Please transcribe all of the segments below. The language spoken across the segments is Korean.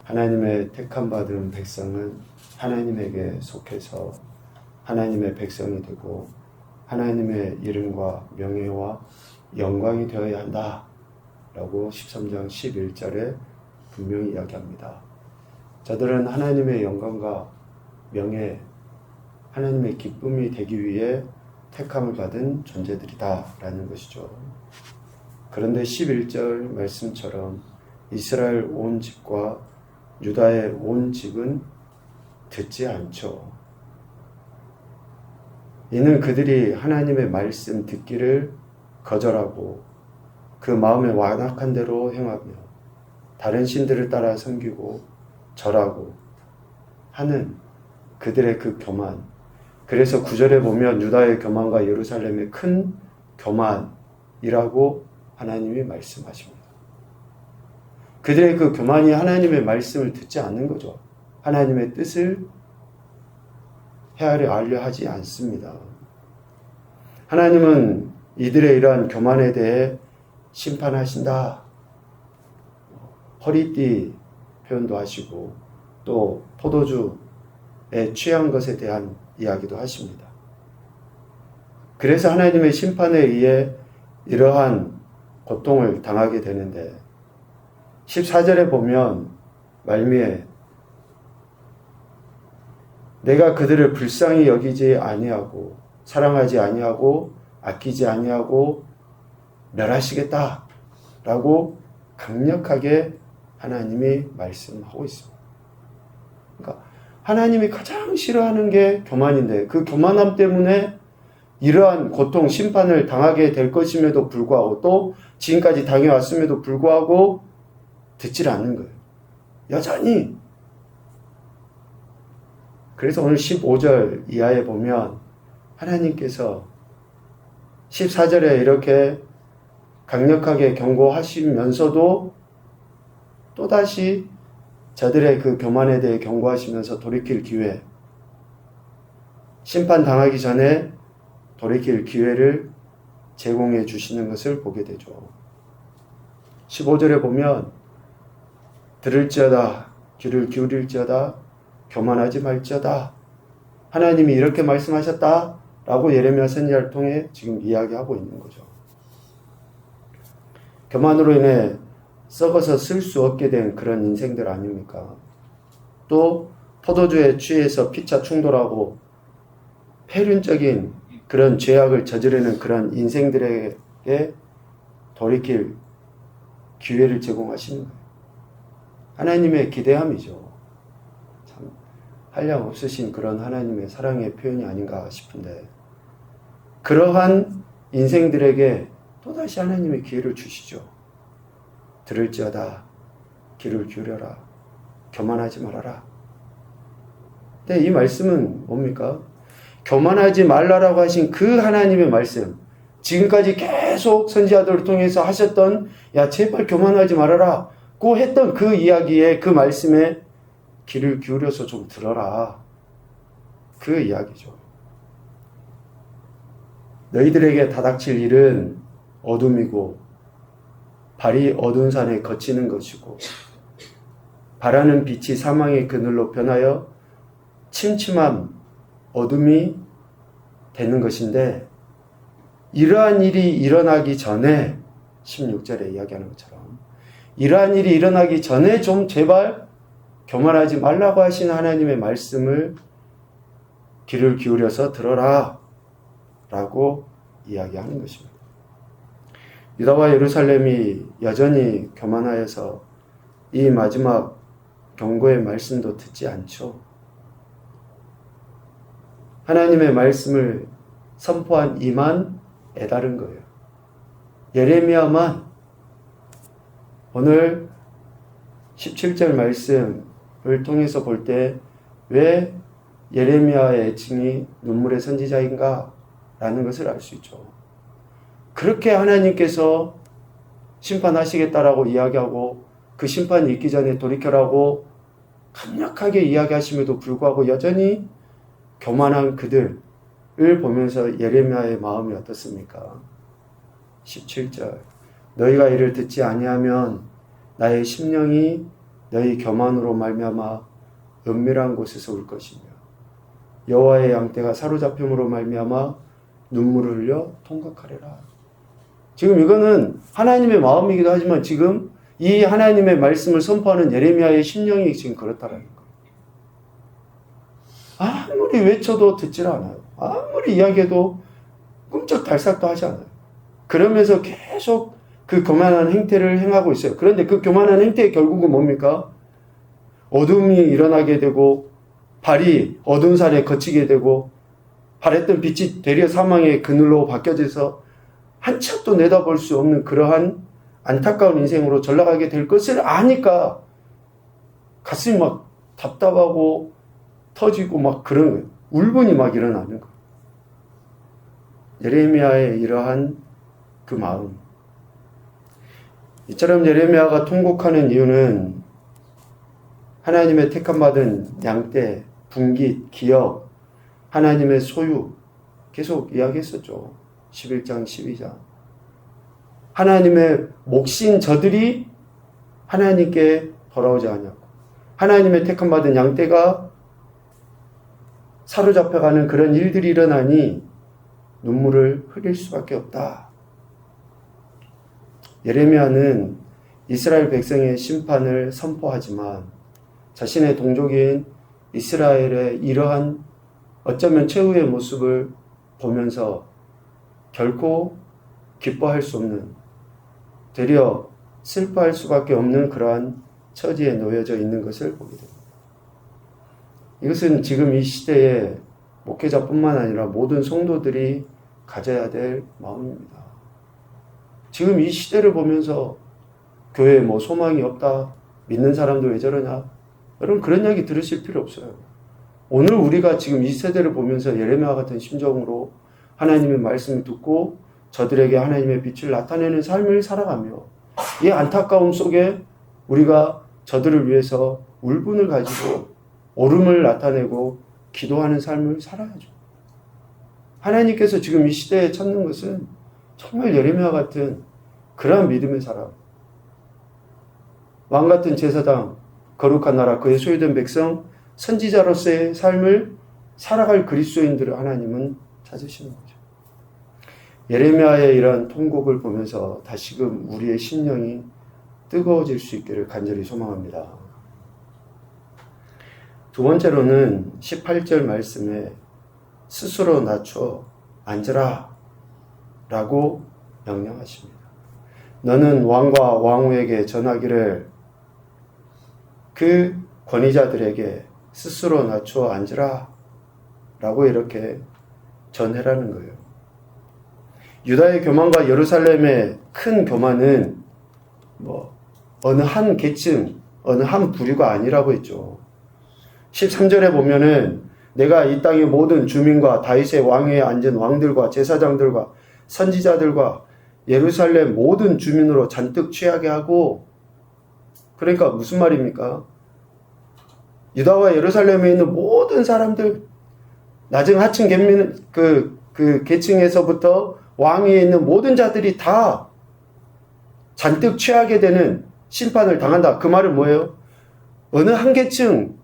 하나님의 택함받은 백성은 하나님에게 속해서 하나님의 백성이 되고 하나님의 이름과 명예와 영광이 되어야 한다 라고 13장 11절에 분명히 이야기합니다. 저들은 하나님의 영광과 명예, 하나님의 기쁨이 되기 위해 택함을 받은 존재들이다 라는 것이죠. 그런데 11절 말씀처럼 이스라엘 온 집과 유다의 온 집은 듣지 않죠. 이는 그들이 하나님의 말씀 듣기를 거절하고 그 마음에 완악한 대로 행하며 다른 신들을 따라 섬기고 절하고 하는 그들의 그 교만. 그래서 9절에 보면 유다의 교만과 예루살렘의 큰 교만이라고 하나님이 말씀하십니다. 그들의 그 교만이 하나님의 말씀을 듣지 않는 거죠. 하나님의 뜻을 헤아려 알려 하지 않습니다. 하나님은 이들의 이러한 교만에 대해 심판하신다. 허리띠 표현도 하시고 또 포도주에 취한 것에 대한 이야기도 하십니다. 그래서 하나님의 심판에 의해 이러한 고통을 당하게 되는데 14절에 보면 말미에 내가 그들을 불쌍히 여기지 아니하고 사랑하지 아니하고 아끼지 아니하고 멸하시겠다 라고 강력하게 하나님이 말씀하고 있습니다. 그러니까 하나님이 가장 싫어하는 게 교만인데 그 교만함 때문에 이러한 고통, 심판을 당하게 될 것임에도 불구하고 또 지금까지 당해왔음에도 불구하고 듣질 않는 거예요. 여전히. 그래서 오늘 15절 이하에 보면 하나님께서 14절에 이렇게 강력하게 경고하시면서도 또다시 저들의 그 교만에 대해 경고하시면서 돌이킬 기회, 심판당하기 전에 돌이킬 기회를 제공해 주시는 것을 보게 되죠. 15절에 보면 들을지어다, 귀를 기울일지어다, 교만하지 말지어다. 하나님이 이렇게 말씀하셨다 라고 예레미야 선지자를 통해 지금 이야기하고 있는 거죠. 교만으로 인해 썩어서 쓸 수 없게 된 그런 인생들 아닙니까? 또 포도주에 취해서 피차 충돌하고 폐륜적인 그런 죄악을 저지르는 그런 인생들에게 돌이킬 기회를 제공하시는 거예요. 하나님의 기대함이죠. 참 한량 없으신 그런 하나님의 사랑의 표현이 아닌가 싶은데 그러한 인생들에게 또다시 하나님의 기회를 주시죠. 들을지어다, 귀를 기울여라, 교만하지 말아라. 근데 이 말씀은 뭡니까? 교만하지 말라라고 하신 그 하나님의 말씀, 지금까지 계속 선지자들을 통해서 하셨던 야 제발 교만하지 말아라 고 했던 그 이야기에 그 말씀에 귀를 기울여서 좀 들어라. 그 이야기죠. 너희들에게 다닥칠 일은 어둠이고 발이 어두운 산에 거치는 것이고 바라는 빛이 사망의 그늘로 변하여 침침한 어둠이 되는 것인데 이러한 일이 일어나기 전에 16절에 이야기하는 것처럼 이러한 일이 일어나기 전에 좀 제발 교만하지 말라고 하신 하나님의 말씀을 귀를 기울여서 들어라 라고 이야기하는 것입니다. 유다와 예루살렘이 여전히 교만하여서 이 마지막 경고의 말씀도 듣지 않죠. 하나님의 말씀을 선포한 이만 애다른 거예요. 예레미야만 오늘 17절 말씀을 통해서 볼 때 왜 예레미야의 애칭이 눈물의 선지자인가? 라는 것을 알 수 있죠. 그렇게 하나님께서 심판하시겠다라고 이야기하고 그 심판이 있기 전에 돌이켜라고 강력하게 이야기하심에도 불구하고 여전히 교만한 그들을 보면서 예레미야의 마음이 어떻습니까? 17절 너희가 이를 듣지 아니하면 나의 심령이 너희 교만으로 말미암아 은밀한 곳에서 울 것이며 여호와의 양떼가 사로잡힘으로 말미암아 눈물을 흘려 통곡하리라. 지금 이거는 하나님의 마음이기도 하지만 지금 이 하나님의 말씀을 선포하는 예레미야의 심령이 지금 그렇다라는 거예요. 아무리 외쳐도 듣질 않아요. 아무리 이야기해도 꿈쩍달싹도 하지 않아요. 그러면서 계속 그 교만한 행태를 행하고 있어요. 그런데 그 교만한 행태의 결국은 뭡니까? 어둠이 일어나게 되고 발이 어두운 살에 거치게 되고 바랬던 빛이 되려 사망의 그늘로 바뀌어져서 한참도 내다볼 수 없는 그러한 안타까운 인생으로 전락하게 될 것을 아니까 가슴이 막 답답하고 터지고 막 그런 거예요. 울분이 막 일어나는 거예요. 예레미야의 이러한 그 마음. 이처럼 예레미야가 통곡하는 이유는 하나님의 택함받은 양떼, 분깃, 기업, 하나님의 소유 계속 이야기했었죠. 11장, 12장. 하나님의 몫인 저들이 하나님께 돌아오지 않냐고. 하나님의 택함받은 양떼가 사로잡혀가는 그런 일들이 일어나니 눈물을 흘릴 수밖에 없다. 예레미야는 이스라엘 백성의 심판을 선포하지만 자신의 동족인 이스라엘의 이러한 어쩌면 최후의 모습을 보면서 결코 기뻐할 수 없는, 되려 슬퍼할 수밖에 없는 그러한 처지에 놓여져 있는 것을 보게 됩니다. 이것은 지금 이 시대에 목회자뿐만 아니라 모든 성도들이 가져야 될 마음입니다. 지금 이 시대를 보면서 교회에 뭐 소망이 없다, 믿는 사람들 왜 저러냐, 여러분 그런 이야기 들으실 필요 없어요. 오늘 우리가 지금 이 세대를 보면서 예레미야 같은 심정으로 하나님의 말씀을 듣고 저들에게 하나님의 빛을 나타내는 삶을 살아가며 이 안타까움 속에 우리가 저들을 위해서 울분을 가지고 오름을 나타내고 기도하는 삶을 살아야죠. 하나님께서 지금 이 시대에 찾는 것은 정말 예레미야 같은 그러한 믿음의 사람, 왕 같은 제사장, 거룩한 나라, 그의 소유된 백성, 선지자로서의 삶을 살아갈 그리스도인들을 하나님은 찾으시는 거죠. 예레미야의 이러한 통곡을 보면서 다시금 우리의 심령이 뜨거워질 수 있기를 간절히 소망합니다. 두 번째로는 18절 말씀에 스스로 낮춰 앉으라 라고 명령하십니다. 너는 왕과 왕후에게 전하기를 그 권위자들에게 스스로 낮춰 앉으라 라고 이렇게 전해라는 거예요. 유다의 교만과 예루살렘의 큰 교만은 어느 한 계층, 어느 한 부류가 아니라고 했죠. 13절에 보면은 내가 이 땅의 모든 주민과 다윗의 왕위에 앉은 왕들과 제사장들과 선지자들과 예루살렘 모든 주민으로 잔뜩 취하게 하고, 그러니까 무슨 말입니까? 유다와 예루살렘에 있는 모든 사람들, 나중 하층 그 계층에서부터 왕위에 있는 모든 자들이 다 잔뜩 취하게 되는 심판을 당한다. 그 말은 뭐예요? 어느 한 계층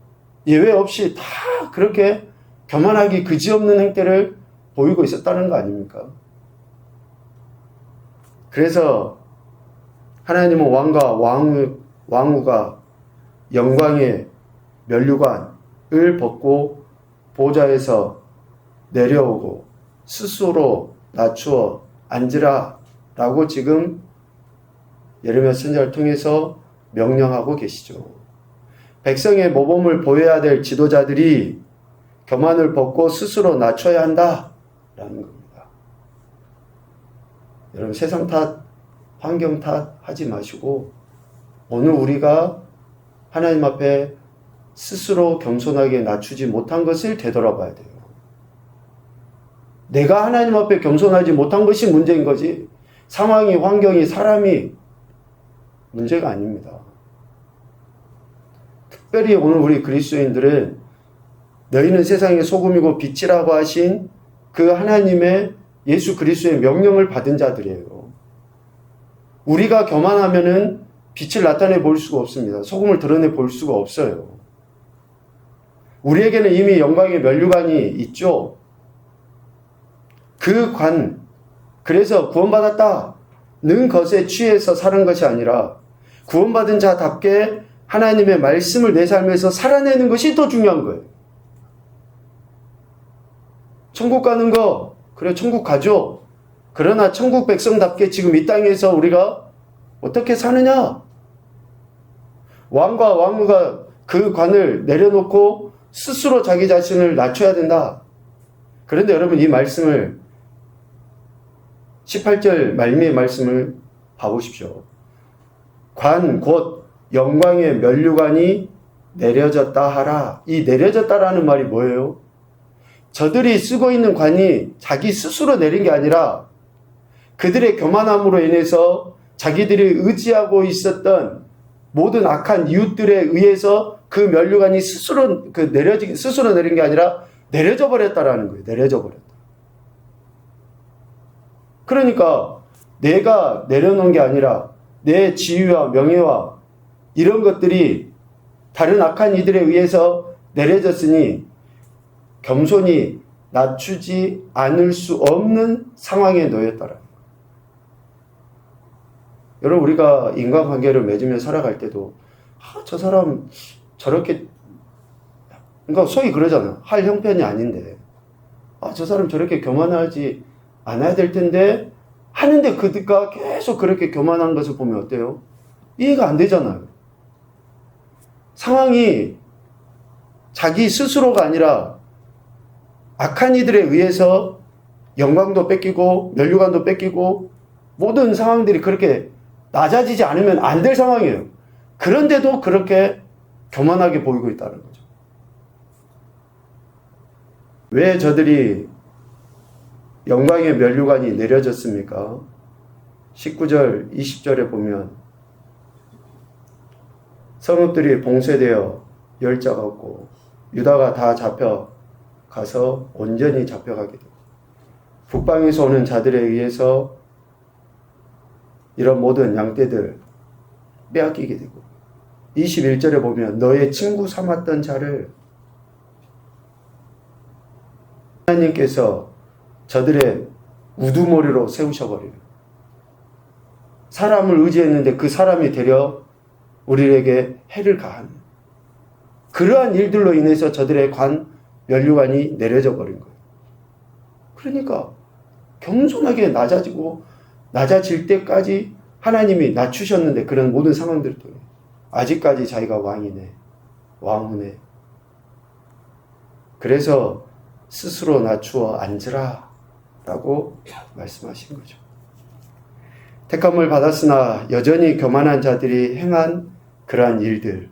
예외 없이 다 그렇게 교만하기 그지없는 행태를 보이고 있었다는 거 아닙니까? 그래서 하나님은 왕과 왕후가 영광의 면류관을 벗고 보좌에서 내려오고 스스로 낮추어 앉으라 라고 지금 예레미야 선지자를 통해서 명령하고 계시죠. 백성의 모범을 보여야 될 지도자들이 교만을 벗고 스스로 낮춰야 한다라는 겁니다. 여러분 세상 탓, 환경 탓 하지 마시고 오늘 우리가 하나님 앞에 스스로 겸손하게 낮추지 못한 것을 되돌아봐야 돼요. 내가 하나님 앞에 겸손하지 못한 것이 문제인 거지 상황이, 환경이, 사람이 문제가 아닙니다. 특별히 오늘 우리 그리스도인들은 너희는 세상의 소금이고 빛이라고 하신 그 하나님의 예수 그리스도의 명령을 받은 자들이에요. 우리가 교만하면은 빛을 나타내 볼 수가 없습니다. 소금을 드러내 볼 수가 없어요. 우리에게는 이미 영광의 면류관이 있죠. 그 관, 그래서 구원받았다는 것에 취해서 사는 것이 아니라 구원받은 자답게 하나님의 말씀을 내 삶에서 살아내는 것이 더 중요한 거예요. 천국 가는 거, 그래 천국 가죠. 그러나 천국 백성답게 지금 이 땅에서 우리가 어떻게 사느냐? 왕과 왕후가 그 관을 내려놓고 스스로 자기 자신을 낮춰야 된다. 그런데 여러분 이 말씀을 18절 말미의 말씀을 봐보십시오. 관 곧 영광의 면류관이 내려졌다 하라. 이 내려졌다라는 말이 뭐예요? 저들이 쓰고 있는 관이 자기 스스로 내린 게 아니라 그들의 교만함으로 인해서 자기들이 의지하고 있었던 모든 악한 이웃들에 의해서 그 면류관이 스스로 스스로 내린 게 아니라 내려져 버렸다라는 거예요. 내려져 버렸다. 그러니까 내가 내려놓은 게 아니라 내 지위와 명예와 이런 것들이 다른 악한 이들에 의해서 내려졌으니 겸손히 낮추지 않을 수 없는 상황에 놓였더라. 여러분 우리가 인간관계를 맺으며 살아갈 때도 저 사람 저렇게 그러니까 소위 그러잖아. 할 형편이 아닌데 저 사람 저렇게 교만하지 않아야 될 텐데 하는데 그가 계속 그렇게 교만한 것을 보면 어때요? 이해가 안 되잖아요. 상황이 자기 스스로가 아니라 악한 이들에 의해서 영광도 뺏기고 면류관도 뺏기고 모든 상황들이 그렇게 낮아지지 않으면 안 될 상황이에요. 그런데도 그렇게 교만하게 보이고 있다는 거죠. 왜 저들이 영광의 면류관이 내려졌습니까? 19절, 20절에 보면 성읍들이 봉쇄되어 열자가 없고 유다가 다 잡혀가서 온전히 잡혀가게 되고 북방에서 오는 자들에 의해서 이런 모든 양떼들 빼앗기게 되고 21절에 보면 너의 친구 삼았던 자를 하나님께서 저들의 우두머리로 세우셔버려요. 사람을 의지했는데 그 사람이 되려 우리에게 해를 가하는 그러한 일들로 인해서 저들의 면류관이 내려져 버린 거예요. 그러니까 겸손하게 낮아질 때까지 하나님이 낮추셨는데 그런 모든 상황들을 통해 아직까지 자기가 왕이네, 왕후네. 그래서 스스로 낮추어 앉으라 라고 말씀하신 거죠. 택함을 받았으나 여전히 교만한 자들이 행한 그러한 일들,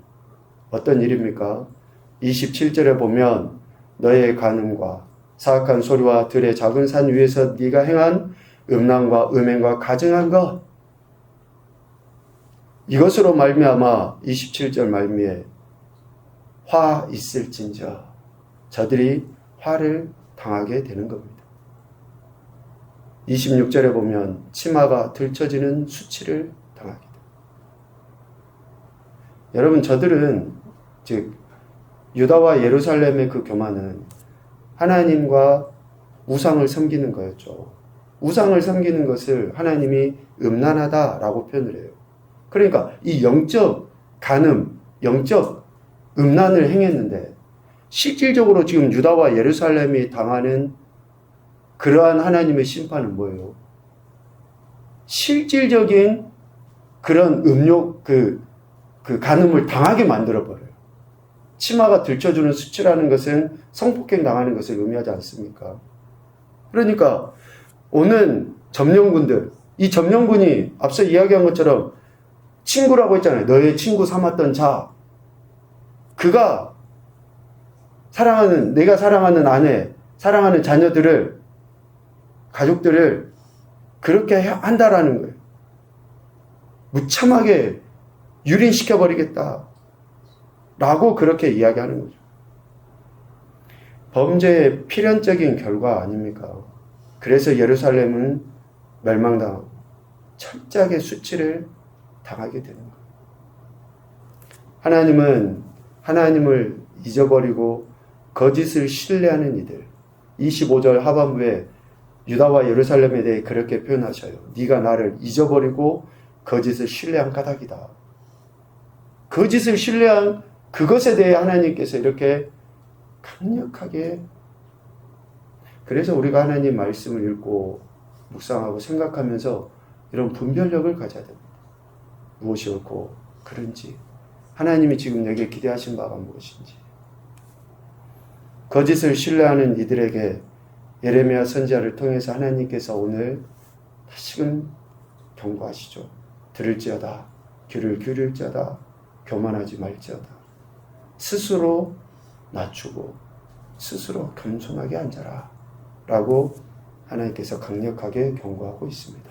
어떤 일입니까? 27절에 보면 너의 간음과 사악한 소리와 들의 작은 산 위에서 네가 행한 음란과 음행과 가증한 것, 이것으로 말미암아 27절 말미에 화 있을진저 저들이 화를 당하게 되는 겁니다. 26절에 보면 치마가 들쳐지는 수치를 당하게 됩니다. 여러분 저들은 즉 유다와 예루살렘의 그 교만은 하나님과 우상을 섬기는 거였죠. 우상을 섬기는 것을 하나님이 음란하다라고 표현을 해요. 그러니까 이 영적 간음, 영적 음란을 행했는데 실질적으로 지금 유다와 예루살렘이 당하는 그러한 하나님의 심판은 뭐예요? 실질적인 그런 그 간음을 당하게 만들어버려요. 치마가 들쳐주는 수치라는 것은 성폭행 당하는 것을 의미하지 않습니까? 그러니까 오는 점령군들, 이 점령군이 앞서 이야기한 것처럼 친구라고 했잖아요. 너의 친구 삼았던 자. 그가 내가 사랑하는 아내, 사랑하는 자녀들을, 가족들을 그렇게 한다라는 거예요. 무참하게 유린시켜버리겠다. 라고 그렇게 이야기하는 거죠. 범죄의 필연적인 결과 아닙니까? 그래서 예루살렘은 멸망당하고 철저하게 수치를 당하게 되는 거예요. 하나님은 하나님을 잊어버리고 거짓을 신뢰하는 이들. 25절 하반부에 유다와 예루살렘에 대해 그렇게 표현하셔요. 네가 나를 잊어버리고 거짓을 신뢰한 까닭이다. 거짓을 신뢰한 그것에 대해 하나님께서 이렇게 강력하게, 그래서 우리가 하나님 말씀을 읽고 묵상하고 생각하면서 이런 분별력을 가져야 됩니다. 무엇이 옳고 그른지, 하나님이 지금 내게 기대하신 바가 무엇인지. 거짓을 신뢰하는 이들에게 예레미야 선지자를 통해서 하나님께서 오늘 다시금 경고하시죠. 들을지어다, 귀를 기울일지어다, 교만하지 말지어다. 스스로 낮추고 스스로 겸손하게 앉아라 라고 하나님께서 강력하게 경고하고 있습니다.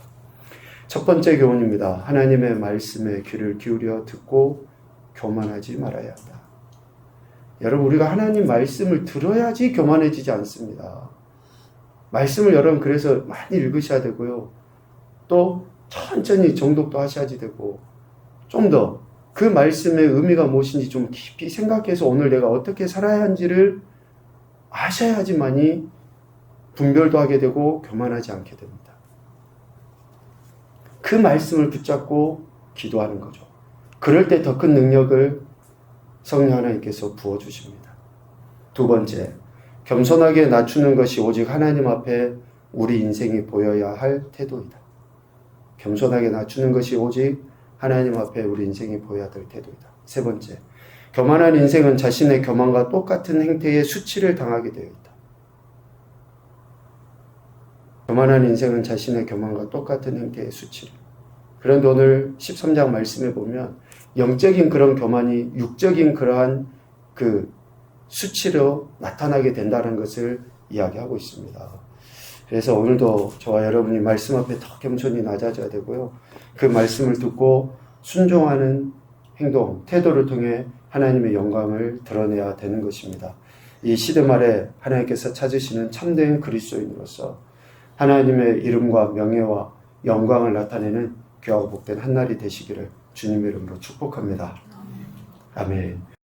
첫 번째 교훈입니다. 하나님의 말씀에 귀를 기울여 듣고 교만하지 말아야 한다. 여러분, 우리가 하나님 말씀을 들어야지 교만해지지 않습니다. 말씀을 여러분 그래서 많이 읽으셔야 되고요. 또 천천히 정독도 하셔야지 되고, 좀 더 그 말씀의 의미가 무엇인지 좀 깊이 생각해서 오늘 내가 어떻게 살아야 하는지를 아셔야지만이 분별도 하게 되고 교만하지 않게 됩니다. 그 말씀을 붙잡고 기도하는 거죠. 그럴 때 더 큰 능력을 성령 하나님께서 부어주십니다. 두 번째, 겸손하게 낮추는 것이 오직 하나님 앞에 우리 인생이 보여야 할 태도이다. 겸손하게 낮추는 것이 오직 하나님 앞에 우리 인생이 보여야 될 태도이다. 세 번째, 교만한 인생은 자신의 교만과 똑같은 행태의 수치를 당하게 되어 있다. 교만한 인생은 자신의 교만과 똑같은 행태의 수치를. 그런데 오늘 13장 말씀에 보면 영적인 그런 교만이 육적인 그러한 그 수치로 나타나게 된다는 것을 이야기하고 있습니다. 그래서 오늘도 저와 여러분이 말씀 앞에 더 겸손히 낮아져야 되고요. 그 말씀을 듣고 순종하는 행동, 태도를 통해 하나님의 영광을 드러내야 되는 것입니다. 이 시대 말에 하나님께서 찾으시는 참된 그리스도인으로서 하나님의 이름과 명예와 영광을 나타내는 귀하고 복된 한날이 되시기를 주님의 이름으로 축복합니다. 아멘.